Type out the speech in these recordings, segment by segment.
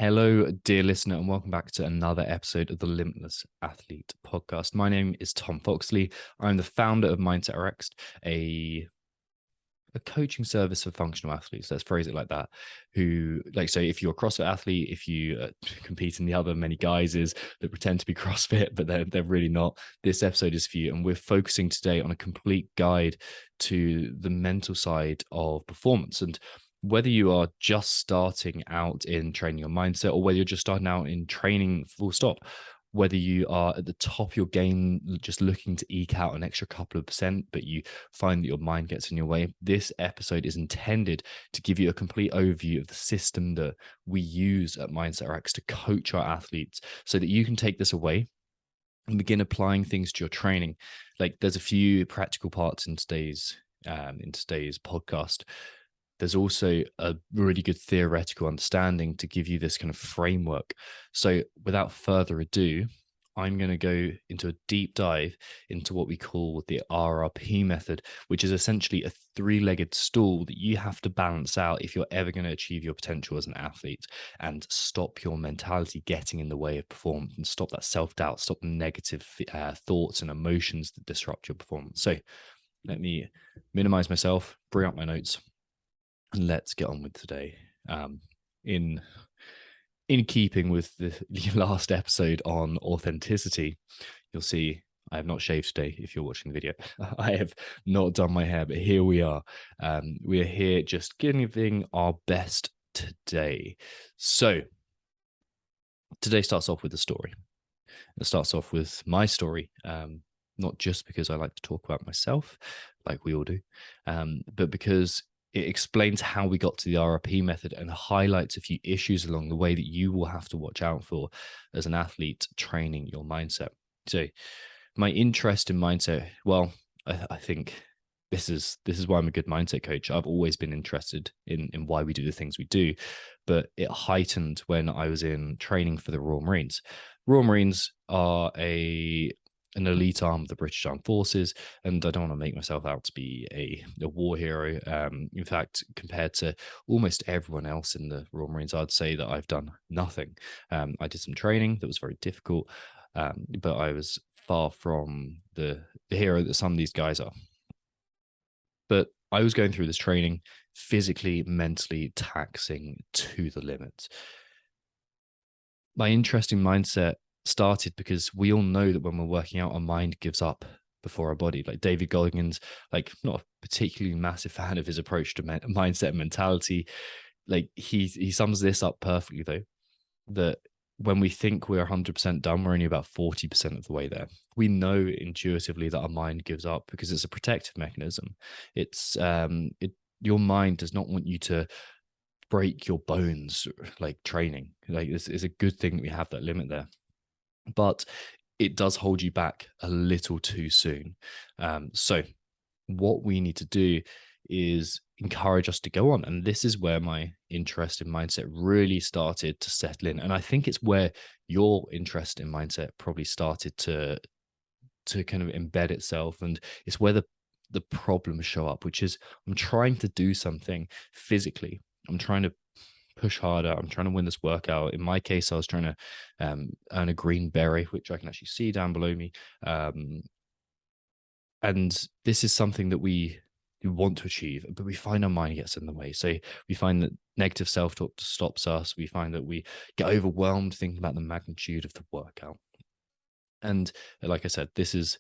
Hello, dear listener, and welcome back to another episode of the Limitless Athlete podcast. My name is Tom Foxley. I'm the founder of Mindset Rx'd, a coaching service for functional athletes. Let's phrase it like that. Who, like, so if you're a CrossFit athlete, if you compete in the other many guises that pretend to be CrossFit, but they're really not, this episode is for you. And we're focusing today on a complete guide to the mental side of performance. And whether you are just starting out in training your mindset or whether you're just starting out in training full stop, whether you are at the top of your game, just looking to eke out an extra couple of percent, but you find that your mind gets in your way, this episode is intended to give you a complete overview of the system that we use at Mindset Rx to coach our athletes so that you can take this away and begin applying things to your training. Like, there's a few practical parts in today's podcast. There's also a really good theoretical understanding to give you this kind of framework. So without further ado, I'm going to go into a deep dive into what we call the RRP method, which is essentially a three-legged stool that you have to balance out if you're ever going to achieve your potential as an athlete and stop your mentality getting in the way of performance and stop that self-doubt, stop the negative thoughts and emotions that disrupt your performance. So let me minimize myself, bring up my notes, and let's get on with today. In keeping with the last episode on authenticity, you'll see I have not shaved today if you're watching the video. I have not done my hair, but here we are. We are here just giving our best today. So today starts off with a story. It starts off with my story, not just because I like to talk about myself, like we all do, but because it explains how we got to the RRP method and highlights a few issues along the way that you will have to watch out for as an athlete training your mindset. So my interest in mindset, well, I think this is why I'm a good mindset coach. I've always been interested in why we do the things we do, but it heightened when I was in training for the Royal Marines. Royal Marines are an elite arm of the British Armed Forces, and I don't want to make myself out to be a war hero. In fact, compared to almost everyone else in the Royal Marines, I'd say that I've done nothing. I did some training that was very difficult, but I was far from the hero that some of these guys are. But I was going through this training physically, mentally taxing to the limit. My interest in mindset started because we all know that when we're working out, our mind gives up before our body. Like David Goggins, like, not a particularly massive fan of his approach to mindset and mentality. Like he sums this up perfectly though, that when we think we're 100% done, we're only about 40% of the way there. We know intuitively that our mind gives up because it's a protective mechanism. It's your mind does not want you to break your bones like training. Like, this is a good thing that we have that limit there, but it does hold you back a little too soon. So what we need to do is encourage us to go on. And this is where my interest in mindset really started to settle in. And I think it's where your interest in mindset probably started to kind of embed itself. And it's where the problems show up, which is I'm trying to do something physically. I'm trying to push harder. I'm trying to win this workout. In my case, I was trying to earn a green beret, which I can actually see down below me. And this is something that we want to achieve, but we find our mind gets in the way. So we find that negative self-talk stops us. We find that we get overwhelmed thinking about the magnitude of the workout. And like I said, this is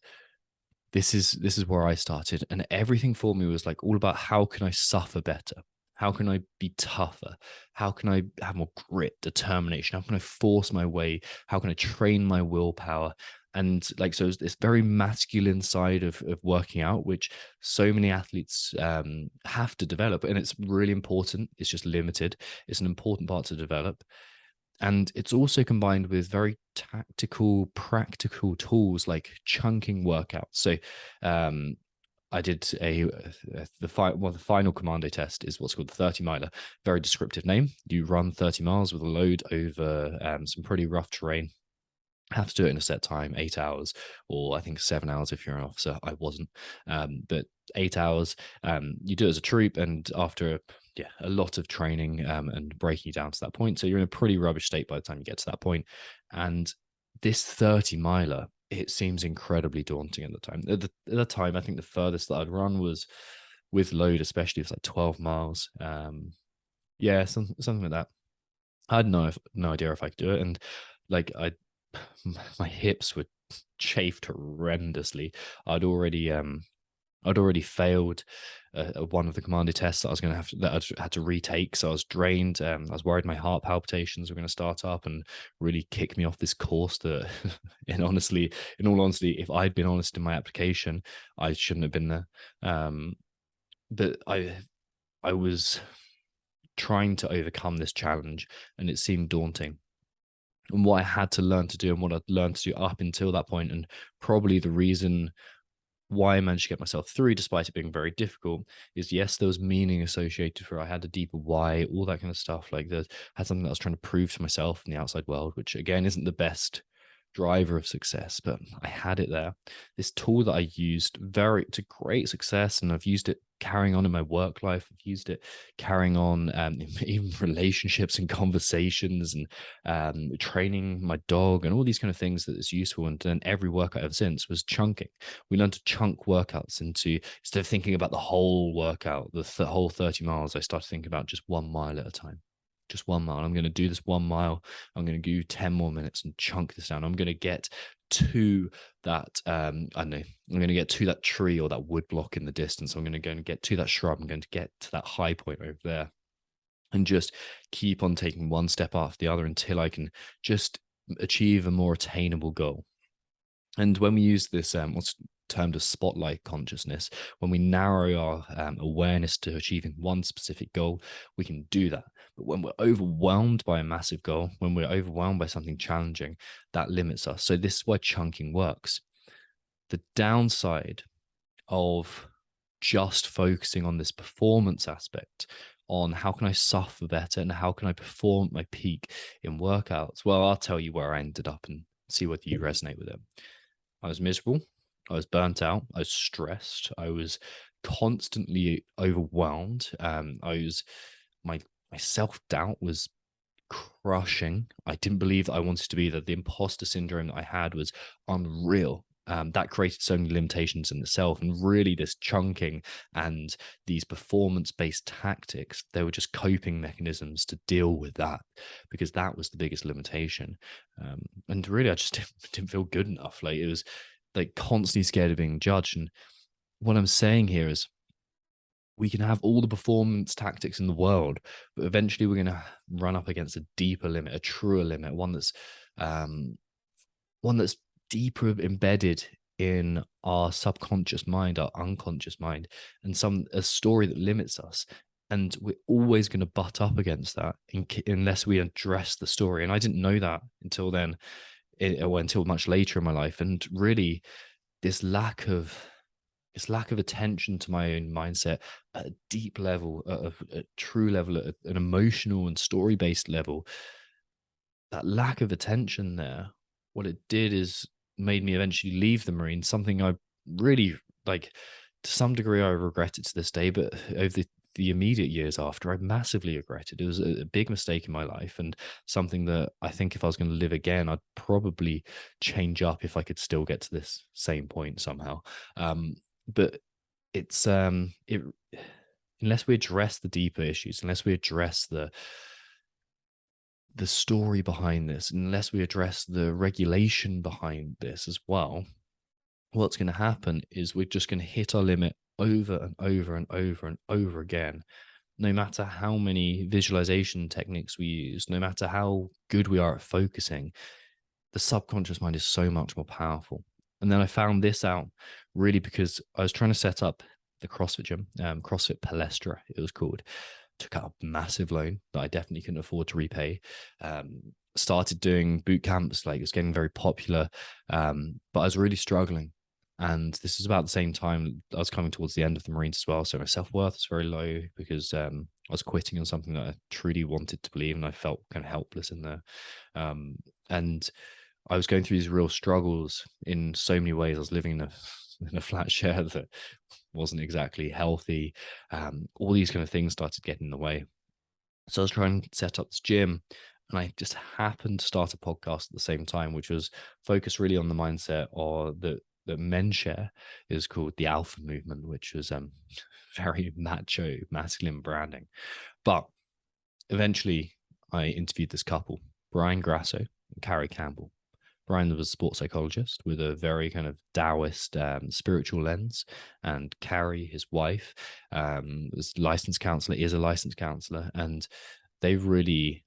where I started, and everything for me was like all about how can I suffer better? How can I be tougher? How can I have more grit, determination? How can I force my way? How can I train my willpower? And like, so it's this very masculine side of working out, which so many athletes have to develop. And it's really important. It's just limited. It's an important part to develop. And it's also combined with very tactical, practical tools like chunking workouts. So I did the final commando test is what's called the 30 miler. Very descriptive name. You run 30 miles with a load over some pretty rough terrain. have to do it in a set time, 8 hours, or I think 7 hours if you're an officer. I wasn't, but 8 hours. You do it as a troop, and after a lot of training and breaking you down to that point, so you're in a pretty rubbish state by the time you get to that point. And this 30 miler, it seems incredibly daunting at the time. At the time, I think the furthest that I'd run was with load, especially, it's like 12 miles. Something like that. I had no idea if I could do it, and like my hips were chafed horrendously. I'd already I'd already failed one of the commander tests that I was going to I had to retake. So I was drained. I was worried my heart palpitations were going to start up and really kick me off this course. That, in all honesty, if I'd been honest in my application, I shouldn't have been there. But I was trying to overcome this challenge, and it seemed daunting. And what I had to learn to do, and what I'd learned to do up until that point, and probably the reason why I managed to get myself through, despite it being very difficult, is yes, there was meaning associated for it. I had a deeper why, all that kind of stuff. Like, that had something that I was trying to prove to myself in the outside world, which again isn't the best driver of success, but I had it there. This tool that I used to great success, and I've used it carrying on in my work life. I've used it carrying on even relationships and conversations, and training my dog, and all these kind of things that is useful. And then every workout ever since was chunking. We learned to chunk workouts into, instead of thinking about the whole workout, the whole 30 miles, I started thinking about just 1 mile at a time. Just 1 mile. I'm going to do this 1 mile. I'm going to do 10 more minutes and chunk this down. I'm going to get to that, I don't know, I'm going to get to that tree or that wood block in the distance. I'm going to go and get to that shrub. I'm going to get to that high point over there, and just keep on taking one step after the other until I can just achieve a more attainable goal. And when we use this, what's termed as spotlight consciousness, when we narrow our awareness to achieving one specific goal, we can do that. But when we're overwhelmed by a massive goal, when we're overwhelmed by something challenging, that limits us. So this is why chunking works. The downside of just focusing on this performance aspect, on how can I suffer better and how can I perform at my peak in workouts, well, I'll tell you where I ended up and see whether you resonate with it. I was miserable. I was burnt out. I was stressed. I was constantly overwhelmed. My self-doubt was crushing. I didn't believe that I wanted to be there. The imposter syndrome that I had was unreal. That created so many limitations in itself. And really, this chunking and these performance-based tactics, they were just coping mechanisms to deal with that, because that was the biggest limitation. And really, I just didn't feel good enough. Like, it was like constantly scared of being judged. And what I'm saying here is, we can have all the performance tactics in the world, but eventually we're going to run up against a deeper limit, a truer limit, one that's deeper embedded in our subconscious mind, our unconscious mind, and a story that limits us. And we're always going to butt up against that unless we address the story. And I didn't know that until then, or until much later in my life. And really, this lack of attention to my own mindset at a deep level, at a true level, at an emotional and story-based level, that lack of attention there, what it did is made me eventually leave the Marines, something I really, like, to some degree I regret it to this day, but over the immediate years after, I massively regretted. It was a big mistake in my life, and something that I think if I was going to live again, I'd probably change up if I could still get to this same point somehow. But it's unless we address the deeper issues, unless we address the story behind this, unless we address the regulation behind this as well, what's going to happen is we're just going to hit our limit over and over and over and over again. No matter how many visualization techniques we use, no matter how good we are at focusing, the subconscious mind is so much more powerful. And then I found this out really because I was trying to set up the CrossFit gym, CrossFit Palestra, it was called. Took out a massive loan that I definitely couldn't afford to repay. Started doing boot camps, like, it was getting very popular, but I was really struggling. And this is about the same time I was coming towards the end of the Marines as well. So my self-worth was very low because I was quitting on something that I truly wanted to believe, and I felt kind of helpless in there. And I was going through these real struggles in so many ways. I was living in a flat share that wasn't exactly healthy. All these kind of things started getting in the way. So I was trying to set up this gym, and I just happened to start a podcast at the same time, which was focused really on the mindset or that men share. Is called the Alpha Movement, which was very macho, masculine branding. But eventually, I interviewed this couple, Brian Grasso and Carrie Campbell. Brian was a sports psychologist with a very kind of Taoist spiritual lens, and Carrie, his wife, was licensed counselor, is a licensed counselor, and they really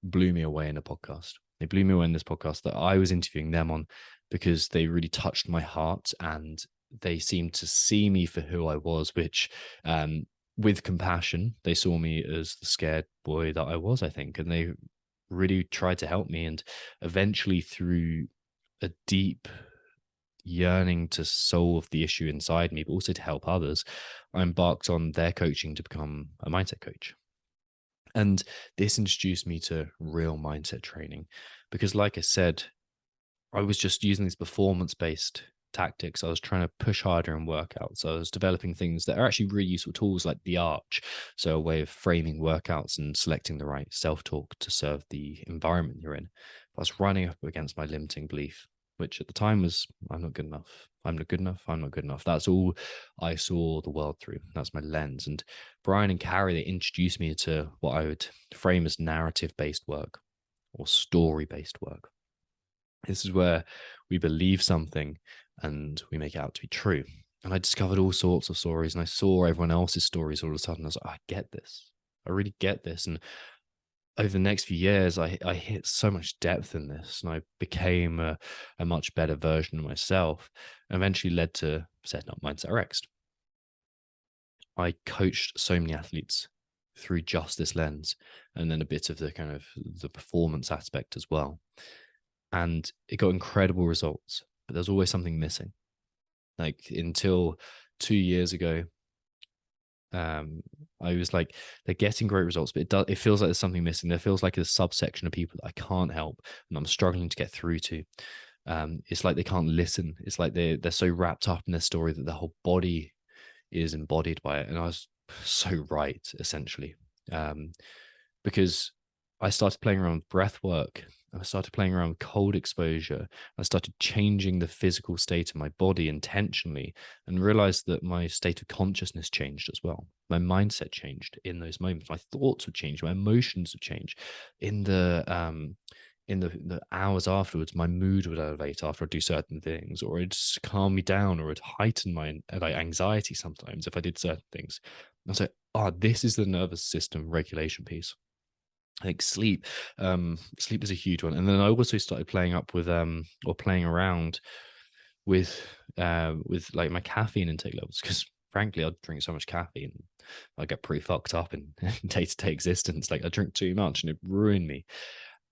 blew me away in a podcast. They blew me away in this podcast that I was interviewing them on because they really touched my heart, and they seemed to see me for who I was, which with compassion, they saw me as the scared boy that I was, I think, and they really tried to help me. And eventually, through a deep yearning to solve the issue inside me, but also to help others, I embarked on their coaching to become a mindset coach. And this introduced me to real mindset training because, like I said, I was just using these performance based tactics. I was trying to push harder in workouts. I was developing things that are actually really useful tools like the arch. So, a way of framing workouts and selecting the right self talk to serve the environment you're in. I was running up against my limiting belief, which at the time was, I'm not good enough. I'm not good enough. I'm not good enough. That's all I saw the world through. That's my lens. And Brian and Carrie, they introduced me to what I would frame as narrative based work or story based work. This is where we believe something and we make it out to be true. And I discovered all sorts of stories, and I saw everyone else's stories all of a sudden. I was like, I get this. I really get this. And over the next few years, I hit so much depth in this, and I became a much better version of myself, and eventually led to setting up Mindset Rx'd. I coached so many athletes through just this lens, and then a bit of the kind of the performance aspect as well. And it got incredible results, but there's always something missing. Like until 2 years ago, I was like, they're getting great results, but it feels like there's something missing. There feels like a subsection of people that I can't help and I'm struggling to get through to. It's like they can't listen. It's like they're so wrapped up in their story that their whole body is embodied by it. And I was so right, essentially. Because I started playing around with breath work. I started playing around with cold exposure. I started changing the physical state of my body intentionally and realized that my state of consciousness changed as well. My mindset changed in those moments. My thoughts would change. My emotions would change. In the hours afterwards, my mood would elevate after I do certain things, or it'd calm me down, or it'd heighten my anxiety sometimes if I did certain things. I was like, oh, this is the nervous system regulation piece. Like sleep is a huge one. And then I also started playing up with or playing around with like my caffeine intake levels, because frankly I'd drink so much caffeine I get pretty fucked up in day-to-day existence. Like I drink too much and it ruined me,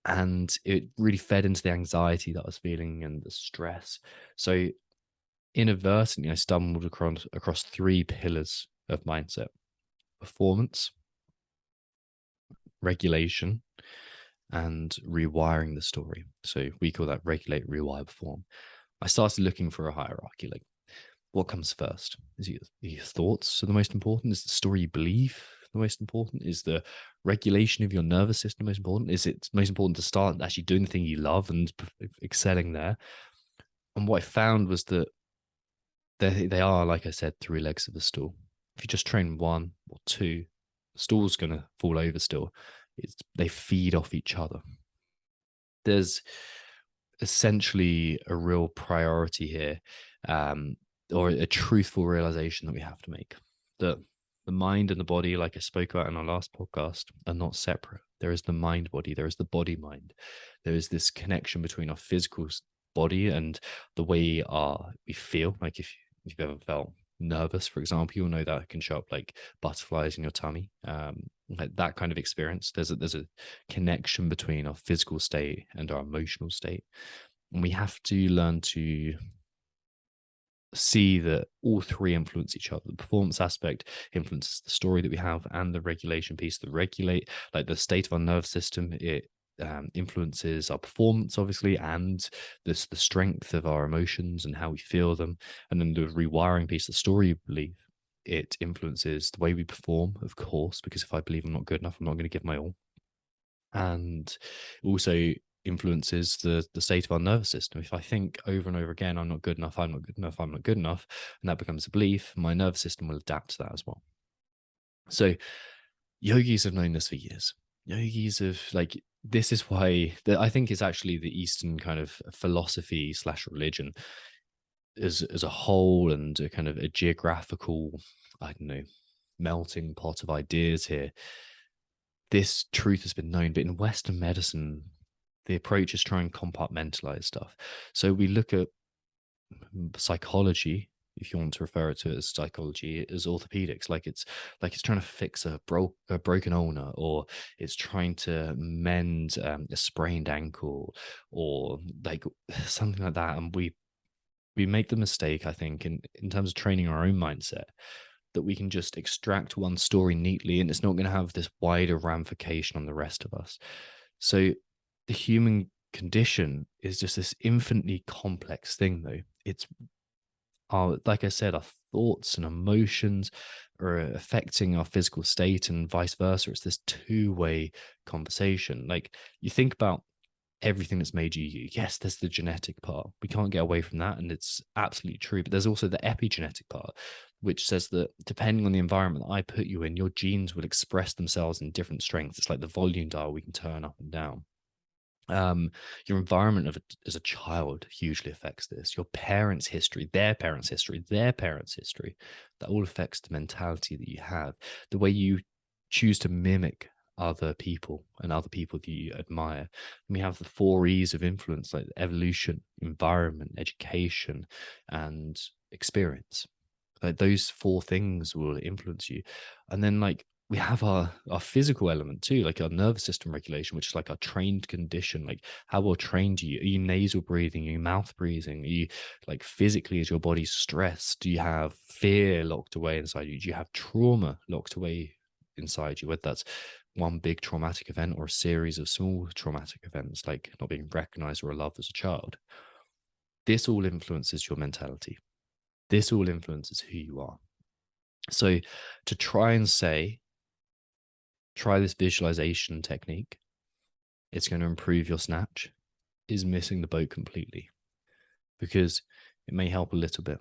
and it really fed into the anxiety that I was feeling and the stress. So inadvertently I stumbled across three pillars of mindset: performance, regulation, and rewiring the story. So we call that regulate, rewire, perform. I started looking for a hierarchy, like what comes first? Is your thoughts are the most important? Is the story you believe the most important? Is the regulation of your nervous system most important? Is it most important to start actually doing the thing you love and excelling there? And what I found was that they are, like I said, three legs of the stool. If you just train one or two, the stool's going to fall over still. They feed off each other. There's essentially a real priority here, or a truthful realization that we have to make, that the mind and the body, like I spoke about in our last podcast, are not separate. There is the mind body, there is the body mind. There is this connection between our physical body and the way we feel. Like if you've ever felt nervous, for example, you'll know that it can show up like butterflies in your tummy, like that kind of experience. There's a connection between our physical state and our emotional state, and we have to learn to see that all three influence each other. The performance aspect influences the story that we have, and the regulation piece, the regulate, like the state of our nervous system, it influences our performance, obviously, and the strength of our emotions and how we feel them. And then the rewiring piece, the story you believe, it influences the way we perform, of course, because if I believe I'm not good enough, I'm not going to give my all. And also influences the state of our nervous system. If I think over and over again, I'm not good enough, I'm not good enough, I'm not good enough, and that becomes a belief, my nervous system will adapt to that as well. So yogis have known this for years. Yogis have this is why I think it's actually the Eastern kind of philosophy slash religion as a whole, and a kind of a geographical, I don't know, melting pot of ideas here. This truth has been known, but in Western medicine, the approach is try and compartmentalize stuff. So we look at psychology, if you want to refer it to as psychology, as orthopedics, like it's trying to fix a broken ulna, or it's trying to mend a sprained ankle, or like something like that. And we make the mistake, I think, in terms of training our own mindset, that we can just extract one story neatly and it's not going to have this wider ramification on the rest of us. So the human condition is just this infinitely complex thing, though. It's our, like I said, our thoughts and emotions are affecting our physical state and vice versa. It's this two-way conversation. Like, you think about everything that's made you you. Yes, there's the genetic part. We can't get away from that, and it's absolutely true. But there's also the epigenetic part, which says that depending on the environment that I put you in, your genes will express themselves in different strengths. It's like the volume dial we can turn up and down. Your environment as a child hugely affects this. Your parents' history, their parents' history, their parents' history, that all affects the mentality that you have, the way you choose to mimic other people and other people that you admire. And we have the 4 E's of influence, like evolution, environment, education, and experience. Like those 4 things will influence you. And then we have our physical element too, like our nervous system regulation, which is like our trained condition. Like, how well trained are you nasal breathing? Are you mouth breathing? Are you, like, physically, is your body stressed? Do you have fear locked away inside you? Do you have trauma locked away inside you, whether that's one big traumatic event or a series of small traumatic events, like not being recognized or loved as a child? This all influences your mentality. This all influences who you are. So to try and say, try this visualization technique, it's going to improve your snatch, is missing the boat completely, because it may help a little bit.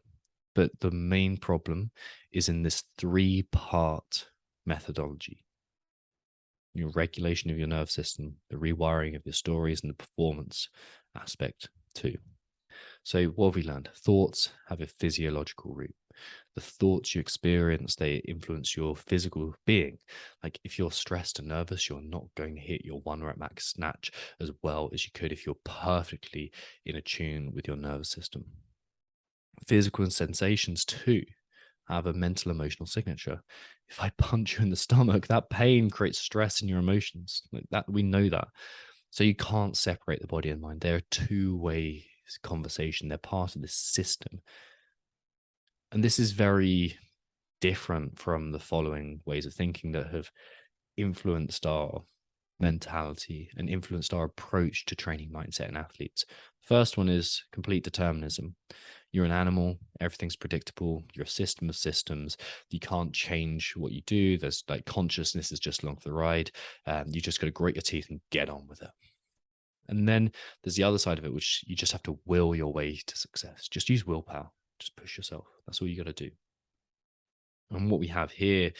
But the main problem is in this 3-part methodology: your regulation of your nerve system, the rewiring of your stories, and the performance aspect too. So what have we learned? Thoughts have a physiological root. The thoughts you experience, they influence your physical being. Like, if you're stressed and nervous, you're not going to hit your 1 rep max snatch as well as you could if you're perfectly in a tune with your nervous system. Physical sensations too have a mental emotional signature. If I punch you in the stomach, that pain creates stress in your emotions. Like that, we know that. So you can't separate the body and mind. They're a two-way conversation. They're part of this system. And this is very different from the following ways of thinking that have influenced our mentality and influenced our approach to training mindset in athletes. First one is complete determinism. You're an animal, everything's predictable, you're a system of systems, you can't change what you do. There's like consciousness is just along for the ride. You just got to grit your teeth and get on with it. And then there's the other side of it, which you just have to will your way to success. Just use willpower, just push yourself. That's all you got to do. And what we have here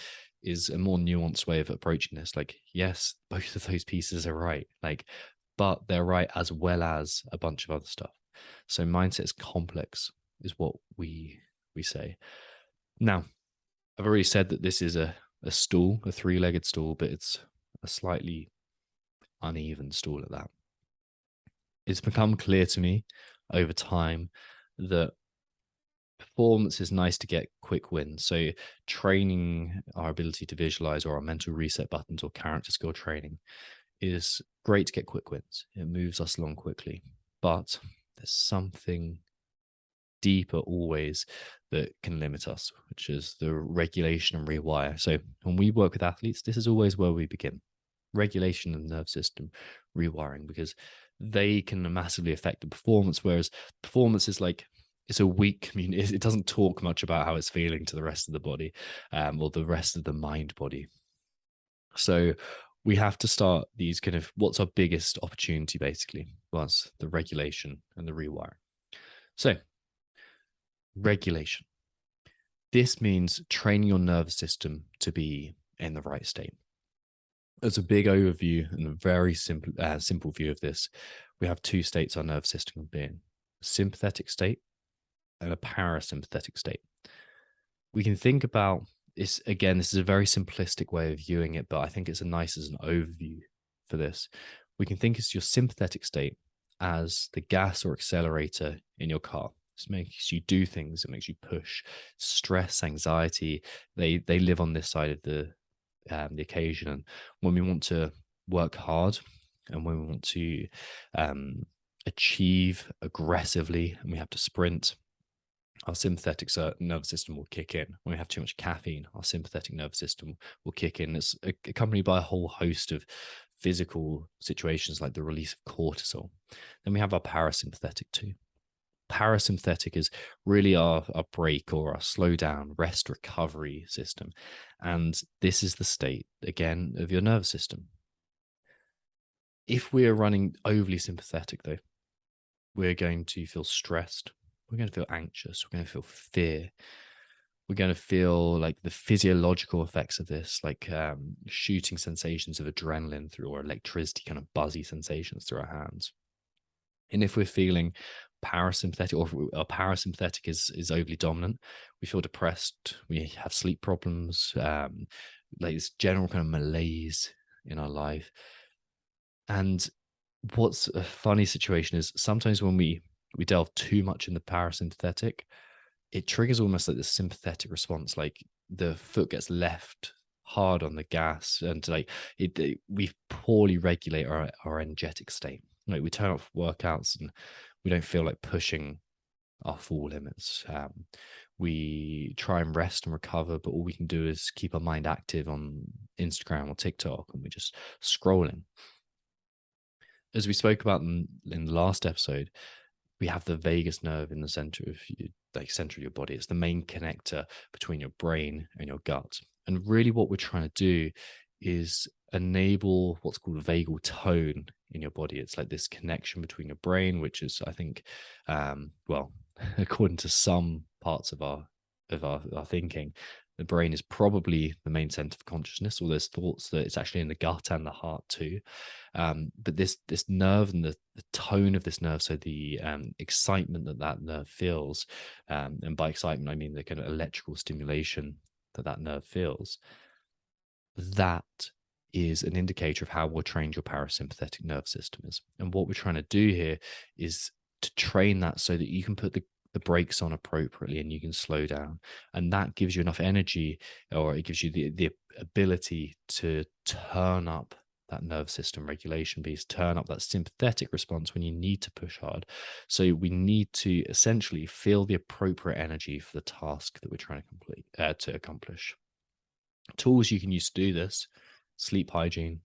is a more nuanced way of approaching this. Like, yes, both of those pieces are right, but they're right as well as a bunch of other stuff. So mindset is complex, is what we say. Now, I've already said that this is a stool, a 3-legged stool, but it's a slightly uneven stool at that. It's become clear to me over time that performance is nice to get quick wins. So training our ability to visualize, or our mental reset buttons, or character skill training, is great to get quick wins. It moves us along quickly. But there's something deeper always that can limit us, which is the regulation and rewire. So when we work with athletes, this is always where we begin. regulation of the nerve system, rewiring, because they can massively affect the performance. Whereas performance is like, it's a weak community. It doesn't talk much about how it's feeling to the rest of the body, or the rest of the mind body. So we have to start these kind of, what's our biggest opportunity basically was the regulation and the rewiring. So regulation. This means training your nervous system to be in the right state. As a big overview and a very simple view of this, we have two states our nervous system can be in: a sympathetic state and a parasympathetic state. We can think about this again. This is a very simplistic way of viewing it, but I think it's nice as an overview for this. We can think of your sympathetic state as the gas or accelerator in your car. This makes you do things. It makes you push. Stress, anxiety, they live on this side of the occasion. And when we want to work hard and when we want to achieve aggressively and we have to sprint, our sympathetic nervous system will kick in. When we have too much caffeine, our sympathetic nervous system will kick in. It's accompanied by a whole host of physical situations like the release of cortisol. Then we have our parasympathetic too. Parasympathetic is really our break or our slow down, rest, recovery system. And this is the state, again, of your nervous system. If we are running overly sympathetic, though, we're going to feel stressed. We're going to feel anxious. We're going to feel fear. We're going to feel like the physiological effects of this, like shooting sensations of adrenaline through, or electricity, kind of buzzy sensations through our hands. And if we're feeling parasympathetic, or if our parasympathetic is overly dominant, we feel depressed. We have sleep problems, like this general kind of malaise in our life. And what's a funny situation is sometimes when we delve too much in the parasympathetic, it triggers almost like the sympathetic response, like the foot gets left hard on the gas, and like we poorly regulate our energetic state. Like we turn off workouts and we don't feel like pushing our full limits. We try and rest and recover, but all we can do is keep our mind active on Instagram or TikTok, and we're just scrolling. As we spoke about in the last episode, we have the vagus nerve in the center of your body. It's the main connector between your brain and your gut. And really what we're trying to do is enable what's called vagal tone in your body. It's like this connection between your brain, which is, I think, well, according to some parts of our thinking, the brain is probably the main center of consciousness, or there's thoughts that it's actually in the gut and the heart too. But this nerve and the tone of this nerve, so the excitement that nerve feels, and by excitement I mean the kind of electrical stimulation that nerve feels, that is an indicator of how well trained your parasympathetic nervous system is. And what we're trying to do here is to train that so that you can put the brakes on appropriately and you can slow down, and that gives you enough energy, or it gives you the ability to turn up that nervous system regulation piece, turn up that sympathetic response when you need to push hard. So we need to essentially feel the appropriate energy for the task that we're trying to accomplish. Tools you can use to do this: sleep hygiene,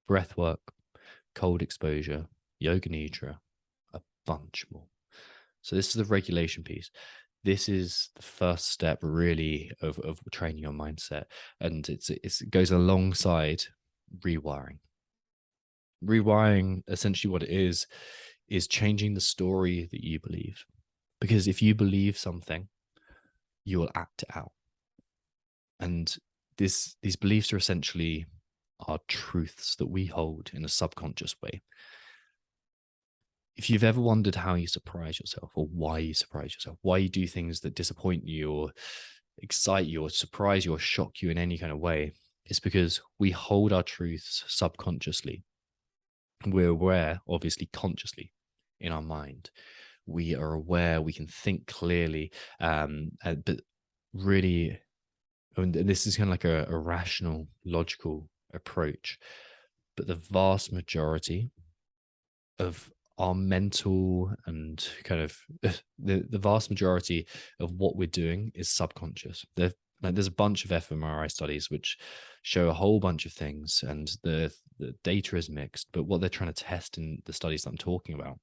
breath work, cold exposure, yoga nidra, a bunch more. So this is the regulation piece. This is the first step really of training your mindset. And it goes alongside rewiring. Rewiring, essentially what it is changing the story that you believe. Because if you believe something, you will act it out. And these beliefs are essentially our truths that we hold in a subconscious way. If you've ever wondered how you surprise yourself, or why you surprise yourself, why you do things that disappoint you or excite you or surprise you or shock you in any kind of way, it's because we hold our truths subconsciously. We're aware, obviously, consciously in our mind. We are aware, we can think clearly, but really, and this is kind of like a rational, logical approach. But the vast majority of our mental and kind of the vast majority of what we're doing is subconscious. Like there's a bunch of fMRI studies which show a whole bunch of things, and the data is mixed. But what they're trying to test in the studies that I'm talking about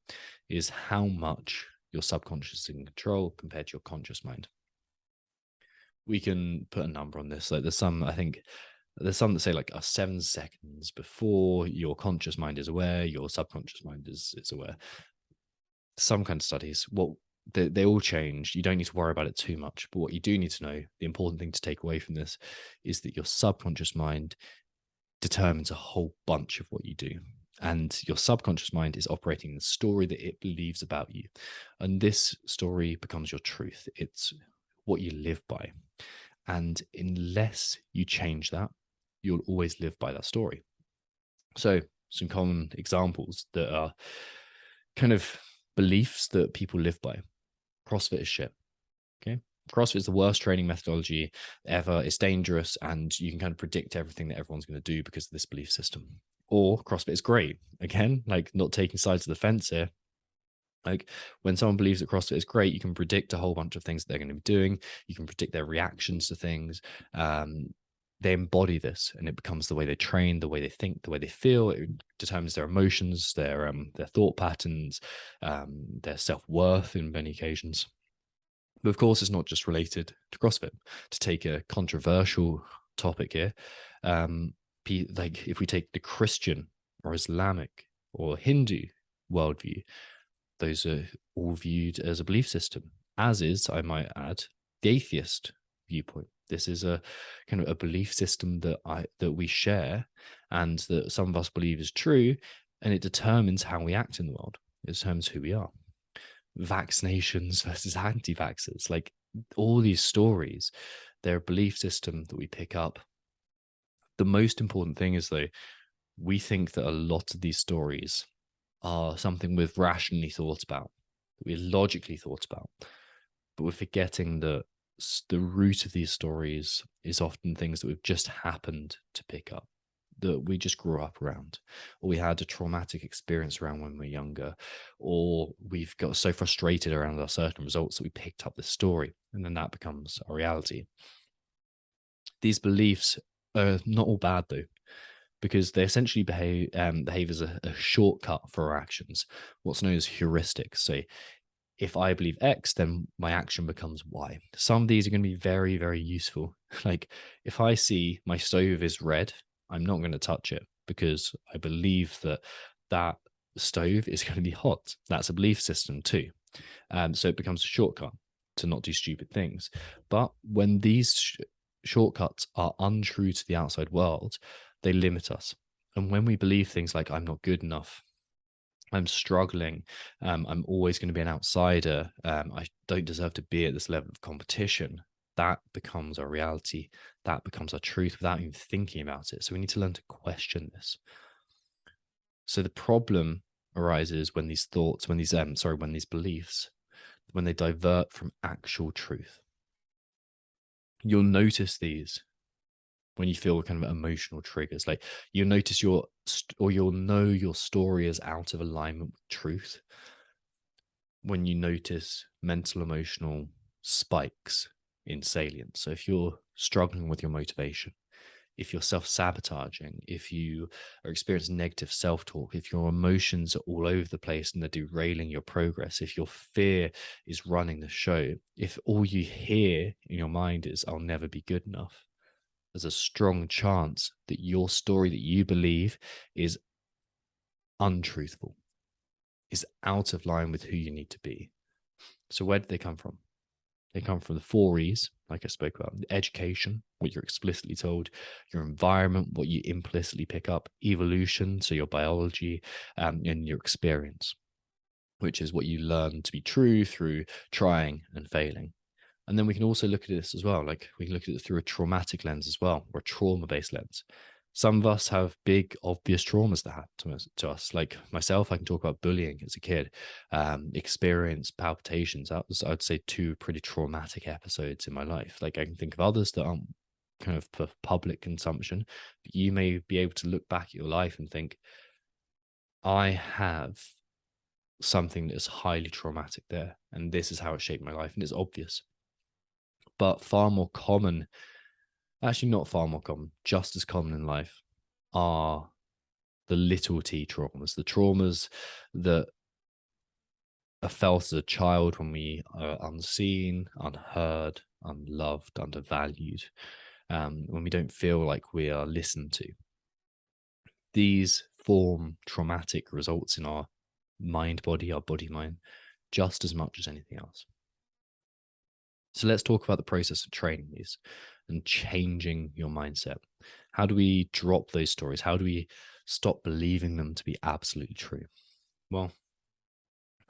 is how much your subconscious is in control compared to your conscious mind. We can put a number on this. Like I think there's some that say like 7 seconds before your conscious mind is aware, your subconscious mind is aware. Some kind of studies, they all change. You don't need to worry about it too much. But what you do need to know, the important thing to take away from this, is that your subconscious mind determines a whole bunch of what you do. And your subconscious mind is operating the story that it believes about you. And this story becomes your truth. It's what you live by. And unless you change that, you'll always live by that story. So, some common examples that are kind of beliefs that people live by. CrossFit is shit. Okay. CrossFit is the worst training methodology ever. It's dangerous, and you can kind of predict everything that everyone's going to do because of this belief system. Or CrossFit is great. Again, like not taking sides of the fence here. Like when someone believes that CrossFit is great, you can predict a whole bunch of things that they're going to be doing. You can predict their reactions to things. They embody this, and it becomes the way they train, the way they think, the way they feel. It determines their emotions, their thought patterns, their self-worth in many occasions. But of course, it's not just related to CrossFit. To take a controversial topic here, like if we take the Christian or Islamic or Hindu worldview, those are all viewed as a belief system, as is, I might add, the atheist viewpoint. This is a kind of a belief system that we share, and that some of us believe is true, and it determines how we act in the world. It determines who we are. Vaccinations versus anti-vaxxers, like all these stories, they're a belief system that we pick up. The most important thing is, though, we think that a lot of these stories are something we've rationally thought about, that we logically thought about, but we're forgetting that the root of these stories is often things that we've just happened to pick up, that we just grew up around, or we had a traumatic experience around when we were younger, or we've got so frustrated around our certain results that we picked up this story, and then that becomes our reality. These beliefs are not all bad, though, because they essentially behave as a shortcut for our actions, what's known as heuristics. So if I believe X, then my action becomes Y. Some of these are going to be very, very useful. Like if I see my stove is red, I'm not going to touch it because I believe that stove is going to be hot. That's a belief system too. So it becomes a shortcut to not do stupid things. But when these shortcuts are untrue to the outside world, they limit us. And when we believe things like I'm not good enough, I'm struggling, I'm always going to be an outsider, I don't deserve to be at this level of competition, that becomes our reality. That becomes our truth without even thinking about it. So we need to learn to question this. So the problem arises when these thoughts, when these beliefs, when they divert from actual truth. You'll notice these when you feel kind of emotional triggers. Like you'll notice you'll know your story is out of alignment with truth when you notice mental emotional spikes in salience. So if you're struggling with your motivation, if you're self-sabotaging, if you are experiencing negative self-talk, if your emotions are all over the place and they're derailing your progress, if your fear is running the show, if all you hear in your mind is, I'll never be good enough, there's a strong chance that your story that you believe is untruthful, is out of line with who you need to be. So where did they come from? They come from the 4 E's, like I spoke about: education, what you're explicitly told; your environment, what you implicitly pick up; evolution, so your biology, and your experience, which is what you learn to be true through trying and failing. And then we can also look at this as well. Like we can look at it through a traumatic lens as well, or a trauma-based lens. Some of us have big, obvious traumas that happen to us. Like myself, I can talk about bullying as a kid, experience palpitations. That was, I'd say, 2 pretty traumatic episodes in my life. Like I can think of others that aren't kind of for public consumption, but you may be able to look back at your life and think, I have something that is highly traumatic there, and this is how it shaped my life, and it's obvious. But far more common, actually not far more common, just as common in life, are the little t traumas, the traumas that are felt as a child when we are unseen, unheard, unloved, undervalued, when we don't feel like we are listened to. These form traumatic results in our mind body, our body mind, just as much as anything else. So let's talk about the process of training these and changing your mindset. How do we drop those stories? How do we stop believing them to be absolutely true? Well,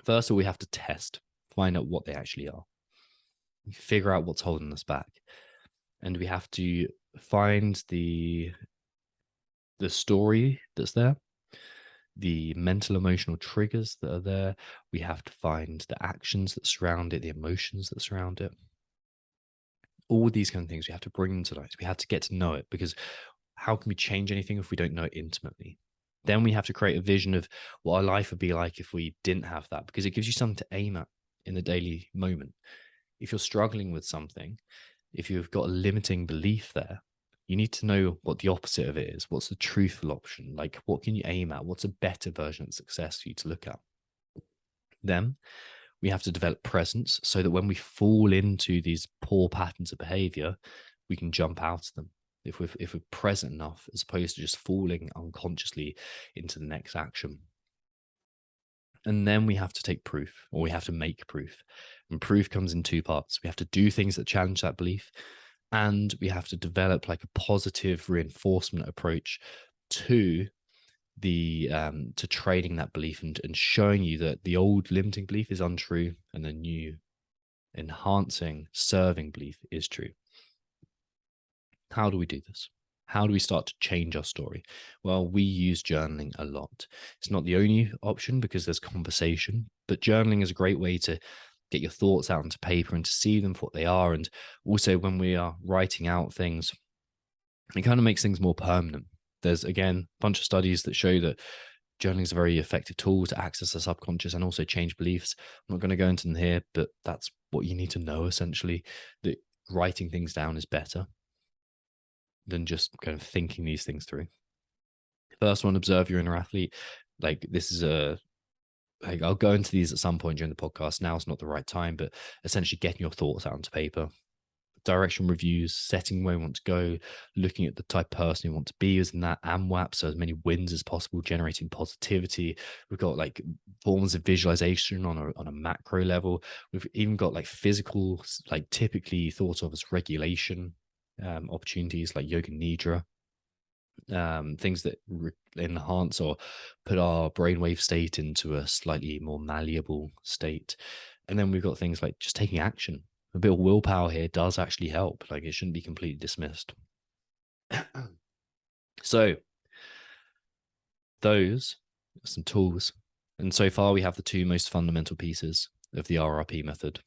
first of all, we have to test, find out what they actually are, figure out what's holding us back. And we have to find the story that's there, the mental emotional triggers that are there. We have to find the actions that surround it, the emotions that surround it. All these kind of things, we have to bring them to light. We have to get to know it, because how can we change anything if we don't know it intimately? Then we have to create a vision of what our life would be like if we didn't have that, because it gives you something to aim at in the daily moment. If you're struggling with something, if you've got a limiting belief there, you need to know what the opposite of it is. What's the truthful option? Like, what can you aim at? What's a better version of success for you to look at? Then we have to develop presence so that when we fall into these poor patterns of behavior, we can jump out of them. If we're present enough, as opposed to just falling unconsciously into the next action. And then we have to take proof, or we have to make proof. And proof comes in two parts. We have to do things that challenge that belief, and we have to develop like a positive reinforcement approach to the to training that belief, and showing you that the old limiting belief is untrue and the new enhancing serving belief is true. How do we do this? How do we start to change our story? Well, we use journaling a lot. It's not the only option, because there's conversation, but journaling is a great way to get your thoughts out onto paper and to see them for what they are. And also, when we are writing out things, it kind of makes things more permanent. There's, again, a bunch of studies that show that journaling is a very effective tool to access the subconscious and also change beliefs. I'm not going to go into them here, but that's what you need to know, essentially, that writing things down is better than just kind of thinking these things through. First one, observe your inner athlete. Like, this is like, I'll go into these at some point during the podcast. Now is not the right time, but essentially getting your thoughts out onto paper. Direction reviews, setting where you want to go, looking at the type of person you want to be using that AMWAP, so as many wins as possible, generating positivity. We've got like forms of visualization on a macro level. We've even got like physical, like typically thought of as regulation opportunities, like yoga nidra, things that enhance or put our brainwave state into a slightly more malleable state. And then we've got things like just taking action. A bit of willpower here does actually help. Like, it shouldn't be completely dismissed. So those are some tools. And so far we have the two most fundamental pieces of the RRP method: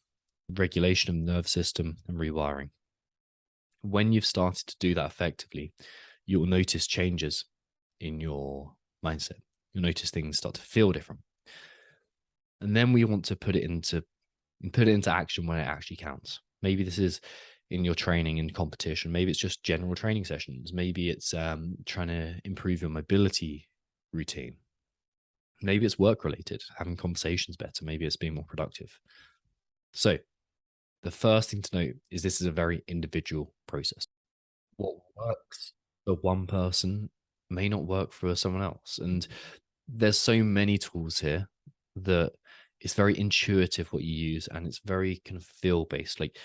regulation of the nervous system and rewiring. When you've started to do that effectively, you'll notice changes in your mindset. You'll notice things start to feel different. And then we want to put it into action when it actually counts. Maybe this is in your training and competition. Maybe it's just general training sessions. Maybe it's trying to improve your mobility routine. Maybe it's work related, having conversations better. Maybe it's being more productive. So the first thing to note is this is a very individual process. What works for one person may not work for someone else. And there's so many tools here that it's very intuitive what you use, and it's very kind of feel based. Like,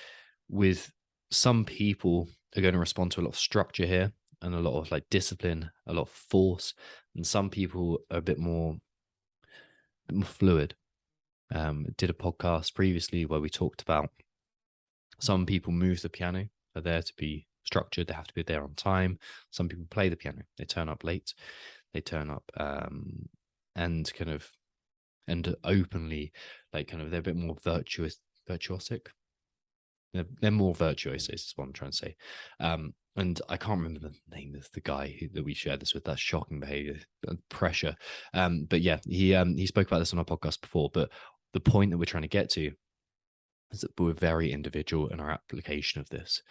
with some people are going to respond to a lot of structure here and a lot of like discipline, a lot of force, and some people are a bit more fluid. Did a podcast previously where we talked about some people move the piano, are there to be structured, they have to be there on time. Some people play the piano, they turn up late, they turn up and kind of and openly, like, kind of, they're a bit more virtuosic. They're more virtuosos is what I'm trying to say. And I can't remember the name of the guy that we shared this with. That shocking behavior, pressure. But yeah, he spoke about this on our podcast before. But the point that we're trying to get to is that we're very individual in our application of this.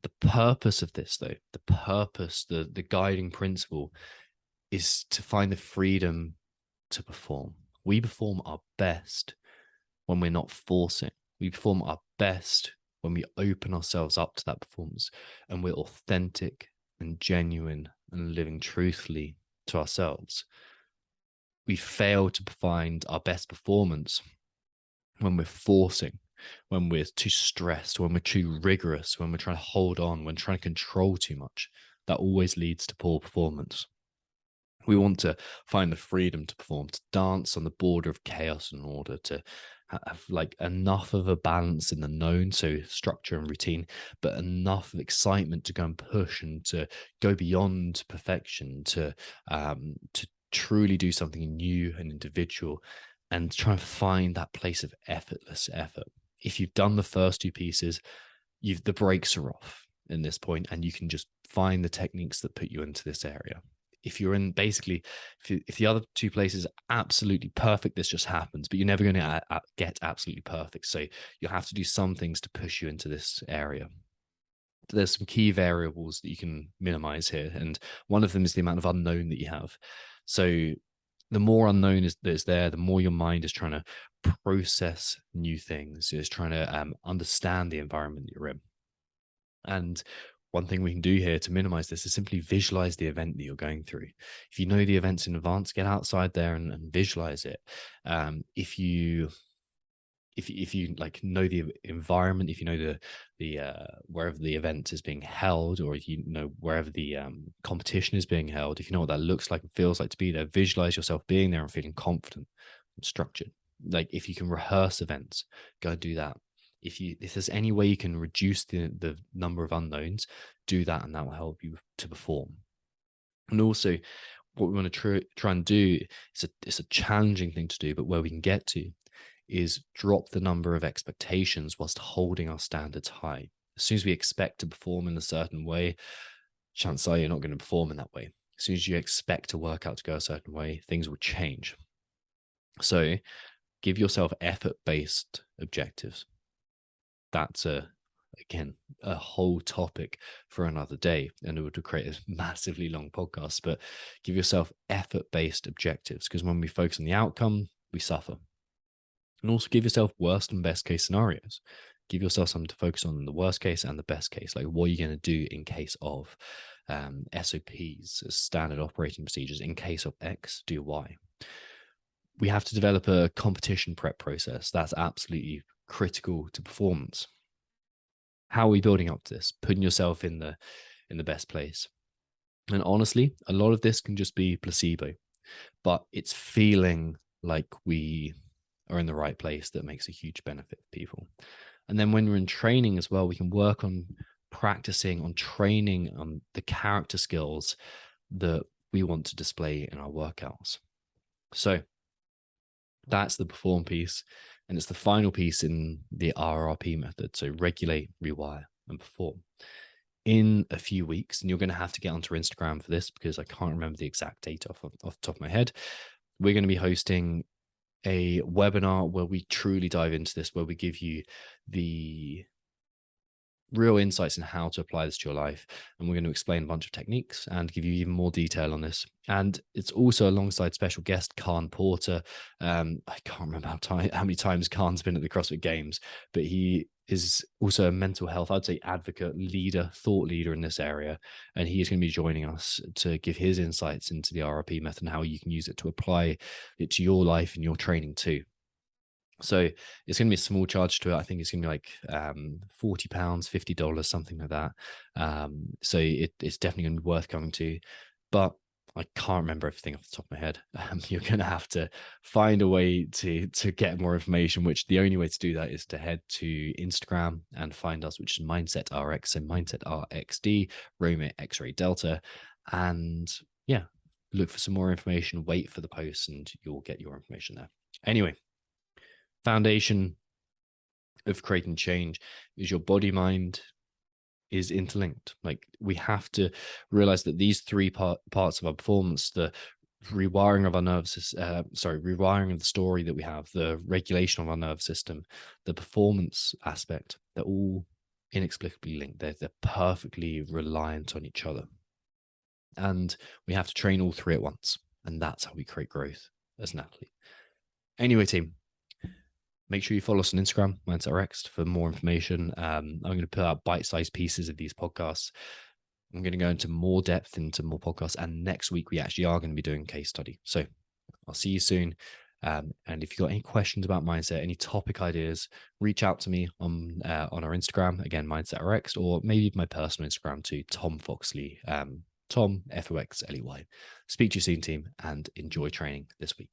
The purpose of this, though, the guiding principle is to find the freedom to perform. We perform our best when we're not forcing. We perform our best when we open ourselves up to that performance and we're authentic and genuine and living truthfully to ourselves. We fail to find our best performance when we're forcing, when we're too stressed, when we're too rigorous, when we're trying to hold on, when trying to control too much. That always leads to poor performance. We want to find the freedom to perform, to dance on the border of chaos and order, to have like enough of a balance in the known, so structure and routine, but enough of excitement to go and push and to go beyond perfection, to truly do something new and individual, and try and find that place of effortless effort. If you've done the first two pieces, the brakes are off in this point, and you can just find the techniques that put you into this area. If you're in basically, if the other two places are absolutely perfect, this just happens, but you're never going to get absolutely perfect. So you have to do some things to push you into this area. There's some key variables that you can minimize here, and one of them is the amount of unknown that you have. So the more unknown that's there, the more your mind is trying to process new things, is trying to understand the environment that you're in. And one thing we can do here to minimize this is simply visualize the event that you're going through. If you know the events in advance, get outside there and visualize it. If you like know the environment, if you know the wherever the event is being held, or if you know wherever the competition is being held, if you know what that looks like and feels like to be there, visualize yourself being there and feeling confident and structured. Like if you can rehearse events, go and do that. If there's any way you can reduce the number of unknowns, do that, and that will help you to perform. And also, what we want to try and do, it's a challenging thing to do, but where we can get to is drop the number of expectations whilst holding our standards high. As soon as we expect to perform in a certain way, chances are you're not going to perform in that way. As soon as you expect a workout to go a certain way, things will change. So give yourself effort-based objectives. That's again a whole topic for another day, and it would create a massively long podcast. But give yourself effort-based objectives, because when we focus on the outcome, we suffer. And also give yourself worst and best case scenarios. Give yourself something to focus on in the worst case and the best case. Like, what are you going to do in case of SOPs, standard operating procedures? In case of X, do Y. We have to develop a competition prep process. That's absolutely critical to performance. How are we building up to this? Putting yourself in the best place. And honestly, a lot of this can just be placebo, but it's feeling like we are in the right place that makes a huge benefit for people. And then when we're in training as well, we can work on practicing, on training on the character skills that we want to display in our workouts. So that's the perform piece. And it's the final piece in the RRP method. So regulate, rewire, and perform. In a few weeks, and you're going to have to get onto Instagram for this because I can't remember the exact date off the top of my head, we're going to be hosting a webinar where we truly dive into this, where we give you the real insights in how to apply this to your life. And we're going to explain a bunch of techniques and give you even more detail on this. And it's also alongside special guest Khan Porter. I can't remember how many times Khan's been at the CrossFit Games, but he is also a mental health, I'd say, advocate, leader, thought leader in this area. And he is going to be joining us to give his insights into the RRP method and how you can use it to apply it to your life and your training too. So it's going to be a small charge to it. I think it's going to be like £40, $50, something like that. So it's definitely going to be worth coming to, but I can't remember everything off the top of my head. You're going to have to find a way to get more information, which the only way to do that is to head to Instagram and find us, which is Mindset RX. So Mindset Rx'd, Romeo X-Ray Delta. And yeah, look for some more information, wait for the posts, and you'll get your information there. Anyway, foundation of creating change is your body mind is interlinked. Like, we have to realize that these three parts of our performance, the rewiring of our nervous system, rewiring of the story that we have, the regulation of our nervous system, the performance aspect, they're all inexplicably linked. They're perfectly reliant on each other. And we have to train all three at once. And that's how we create growth as an athlete. Anyway, team, make sure you follow us on Instagram, Mindset Rx'd, for more information. I'm going to put out bite-sized pieces of these podcasts. I'm going to go into more depth into more podcasts. And next week, we actually are going to be doing a case study. So I'll see you soon. And if you've got any questions about mindset, any topic ideas, reach out to me on our Instagram, again, Mindset Rx'd, or maybe my personal Instagram too, Tom Foxley, Tom, Foxley. Speak to you soon, team, and enjoy training this week.